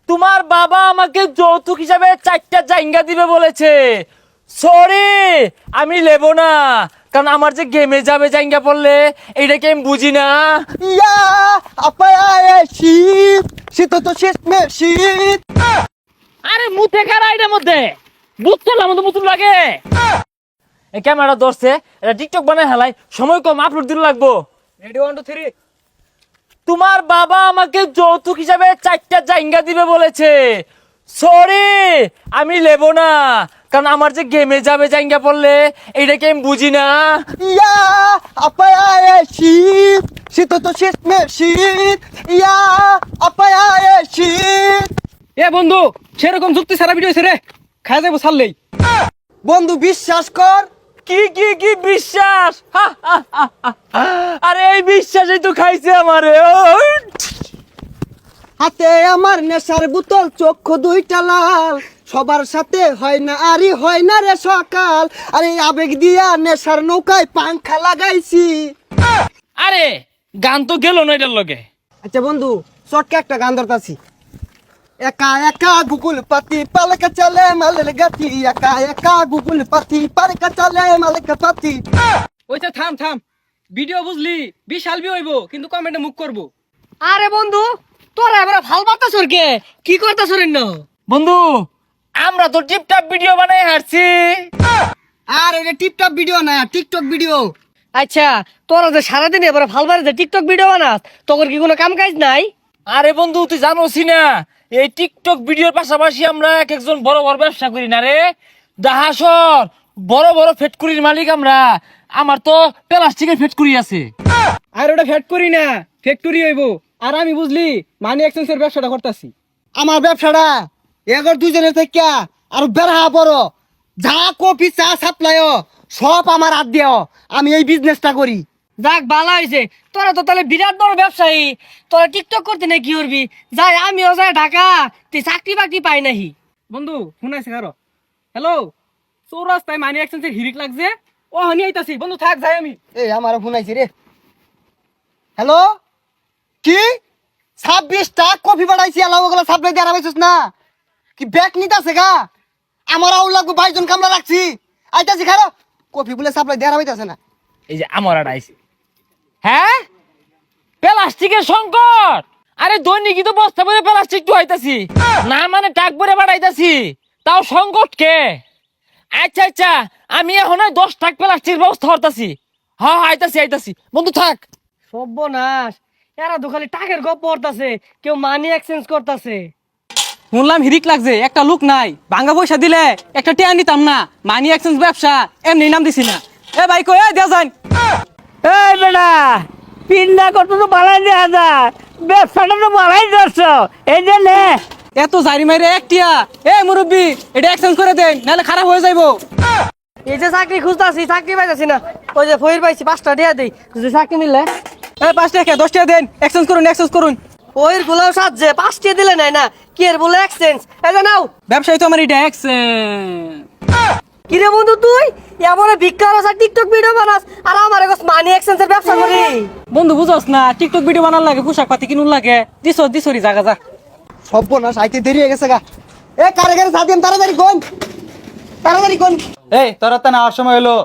তোমার বাবা আমাকে যৌতুক হিসাবে 4টা জায়গা দিবে বলেছে। সরি, আমি নেব না, কারণ আমার যে গেমে যাবে জায়গা পড়লে এইটাকে আমি বুঝি না। ইয়া আপায় শীত শীত তো শেষ মে শীত। আরে মুতে খারা এটার মধ্যে বুঝ চলার মতো মুতুন লাগে। এই ক্যামেরা ধরছে, এটা টিকটক বানায় হেলাই, সময় কম, আপলোড দিতে লাগবো। রেডি 1 2 3। তোমার বাবা আমাকে যৌতুক হিসাবে 4টা জায়গা দিবে বলেছে। সরি, আমি নেব না, কারণ আমার যে গেমে যাবে জায়গা পড়লে এইটাকে আমি বুঝি না। ইয়া আপায় শীত শীত তো শেষ মে শীত। ইয়া আপায় শীত। এ বন্ধু, সেরকম যুক্তি সারা ভিডিও রে খাই যাবো ছাড়লেই। বন্ধু বিশ্বাস কর। কি কি কি বিশ্বাস? হা, হা, হা, হা। আরে এই বিশ্বাসই তো খাইছে আমারে। হাতে আমার নেশার বোতল, চক্ষু দুইটা লাল, সবার সাথে হয় না আরে হয় না রে সকাল। আরে আবেগ দিয়া নেশার নৌকায় পাংখা লাগাইছি। আরে গান তো গেল না এটার লগে। আচ্ছা বন্ধু, শর্টকে একটা গান ধরতাছি। একা একা গুগল পাতি পালকা চলে মালের গাতি। একা একা গুগল পাতি পালকা চলে মালের গাতি। ওইটা থাম থাম, ভিডিও বুঝলি বিশাল বি হইব, কিন্তু কমেন্টে মুখ করবো। আরে বন্ধু, তোরা এবার ভাল বার্তা সরকে কি করতা সরেন না? বন্ধু, আমরা তো টিপটাপ ভিডিও বানাই হারছি। আর এটা টিপটপ ভিডিও না, টিকটক ভিডিও। আচ্ছা, তোরা যে সারাদিন এবার ভাল বারে যে টিকটক ভিডিও বানাস, তোর কি কোনো কাম কাজ নাই? আরে বন্ধু, তুই জানোসি না এই টিকটক ভিডিওর পাশাপাশি আমরা এক একজন বড় বড় ব্যবসা করি না রে। দাহাসর বড় বড় ফ্যাক্টরির মালিক আমরা। আমার তো প্লাস্টিকের ফ্যাক্টরি আছে। আর ওটা ফ্যাট করি না, ফ্যাক্টরি হইব। আর আমি বুঝলি মানি এক্সচেঞ্জের ব্যবসাটা করতেছি। আমার ব্যবসাটা এগর দুজনের থেকে আর বেড়া বড়। যা কফি চা সাপ্লাই সব আমার হাত দিও। আমি এই বিজনেসটা করি। যাক ভালো হয়েছে, তোরা তো তাহলে বিরাট বড় ব্যবসায়ী। তোরা টিকটক করতে না কি করবি? যাই আমিও যাই ঢাকা, তুই চাকরি বাকরি পাই নাহি। বন্ধু শুনাইছে কারো? হ্যালো, চৌরাস্তায় মানি এক্সচেঞ্জের হিরিক লাগছে, ও হানি আইতাছি। বন্ধু থাক, যাই আমি। এই আমার ফোন আইছে রে। হ্যালো, কি 26টা কফি বাড়াইছি, এলাও ওগুলো সাপ্লাই দিয়ে আরামাইছিস না কি? ব্যাগ নিতে আছে গা? আমার আউল লাগবে, 22 জন কামলা রাখছি। আইতাছি খারো, কফি বলে সাপ্লাই দিয়ে আরামাইতেছে না। এই যে আমার আইছে। হ্যাঁ, প্লাস্টিকের সংকট। আরে দৈনিকই তো বস্তা ভরে প্লাস্টিক তো হইতাছি না, মানে টাক ভরে বাড়াইতাছি, তাও সংকট কে? আচ্ছা আচ্ছা, আমি এখন 10 টাক প্লাস্টিকের ব্যবস্থা করতাছি। হ্যাঁ আইতাছি আইতাছি, বন্ধু থাক। সর্বনাশ, এরা তো খালি টাকের গপ পড়তাছে, কেউ মানি এক্সচেঞ্জ করতাছে। শুনলাম হিরিক লাগছে, একটা লোক নাই, ভাঙ্গা পয়সা দিলে একটা টিয়া নিতাম না। মানি এক্সচেঞ্জ ব্যবসা এমনি নাম দিছি না। এ ভাই কই দেওয়া যান। এই বেটা, পিন্ডা কত তো বাড়াই দেওয়া যায়, ব্যবসাটা তো বাড়াই যাচ্ছ। এই যে নে। এত জারি মাইরে এক টিয়া। এ মুরব্বি, এটা এক্সচেঞ্জ করে দেন, নাহলে খারাপ হয়ে যাইবো। এই যে চাকরি খুঁজতাছি, চাকরি পাইতাছি না। ওই যে ফইর পাইছি, 5টা দিয়া দেই, যদি চাকরি মিললে। এ 5 টাকা 10 টাকা দেন, এক্সচেঞ্জ করুন এক্সচেঞ্জ করুন। ওইর গুলাও সাজছে, 5টা দিলে নাই না, কি এর বলে এক্সচেঞ্জ? এই যে নাও। ব্যবসায়ী তো আমার এটা এক্সচেঞ্জ। কিরে বন্ধু, তুই এমন ভিক্ষার আছে, টিকটক ভিডিও বানাস, আর আমার কাছে মানি এক্সচেঞ্জের ব্যবসা করি? বন্ধু বুঝস না, টিকটক ভিডিও বানার লাগে, পোশাক পাতি কিনুন লাগে। দিছরি জাগা যা। সর্বনাশ, আইতে দেরি হয়ে গেছে গা। এ কারে কারে সাদিম, তাড়াতাড়ি কোন, তাড়াতাড়ি কোন। এই তোর তো নেওয়ার সময় হলো,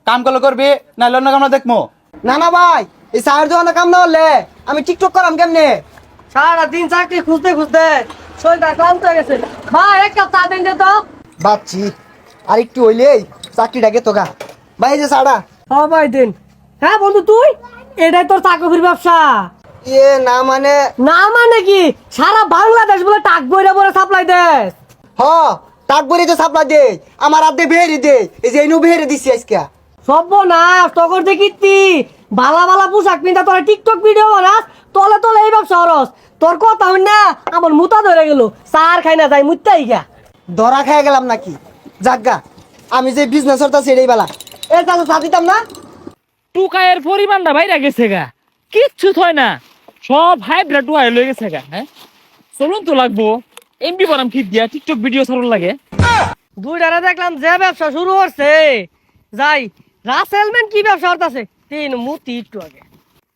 কাম করলে করবি, না অন্য কামনা দেখবো। না না ভাই, এই চায়ের দোকানে কাম না হলে আমি টিকটক করাম কেমনে? সারাদিন চাকরি খুঁজতে খুঁজতে শরীরটা ক্লান্ত হয়ে গেছে। ভাই এক কাপ চা দেন দে তো। বাচ্চি আর একটু হইলেই চাকরিটাকে তো গা। ভাই এই যে চাটা। ও ভাই দেন। হ্যাঁ বন্ধু, তুই এটাই তোর চাকরির ব্যবসা? এ না মানে, না মানে কি, সারা বাংলাদেশ বলে টাক বইরা বলে সাপ্লাই দেস? হ টাক বরি তো সাপ্লাই দে, আমার আদে বেহেরি দে। এই যে ইনু বেহেরি দিছি আজকে। সর্বনাশ, তখন দেখিতি বালা বালা পোশাক পিন্ধা তোরা টিকটক ভিডিও বানাস, তলে তলে এই ব্যবসা হরস। তোর কথা হই না, আমার মুতা ধরে গেল, চার খাই না যাই মুত্তাই গা। ধরা খেয়ে গেলাম নাকি? জাগা, আমি যে বিজনেস করতেছি এটাই বেলা। এ চাচা চা দিতাম না? টুকায়ের পরিমাণটা বাইরে গেছে গা, কিচ্ছু থয় না, সব হাইব্রিড টুকায় লয়ে গেছে গা। হ্যাঁ চলুন তো লাগবো, এমবি বানাম ঠিক দিয়া টিকটক ভিডিও ছাড়ুন লাগে। দুইটারে দেখলাম যে ব্যবসা শুরু করছে, যাই রাসেলম্যান কি ব্যবসা করতেছে, 3 মুতি একটু আগে।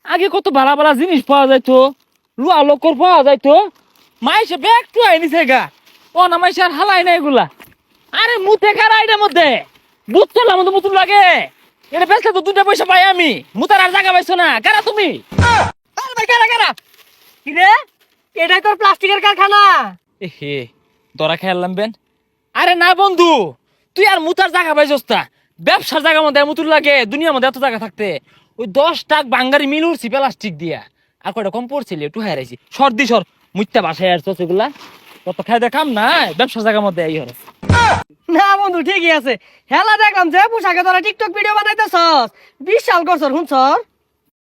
আগে কত ভালো ভালো জিনিস পাওয়া যাইতো, লুয়া লোকর পাওয়া যাইতো, মাইসে ব্যাগ টু আইনিছে গা ও না মাইসে আর হালাই না এগুলা আরে মুতে কারা এটার মধ্যে বুঝছো না মতো মুতুন লাগে এটা বেচলে তো 2টা পয়সা পাই আমি মুতার আর জায়গা পাইছো না কারা তুমি আরে ভাই কারা কারা কি রে এটাই তোর প্লাস্টিকের কারখানা এ হে দরা খেয়ালাম বেন আরে না বন্ধু তুই আর মুতার জায়গা পাইছস তা ব্যবসার জায়গা মধ্যে মুতুর লাগে দুনিয়ার মধ্যে এত জায়গা থাকতে ওই 10 টাক বাঙ্গারি মিল উঠছি প্লাস্টিক দিয়া আর কয়টা কম পড়ছিল একটু হারাইছি সর্দি সর মুইতা বাসায় আর এগুলা কত খাই দেখাম না ব্যবসার জায়গার মধ্যে এই হরস না বন্ধু ঠিকই আছে হেলা দেখলাম যে পোশাকে তোরা টিকটক ভিডিও বানাইতেছস বিশাল করছর শুনছর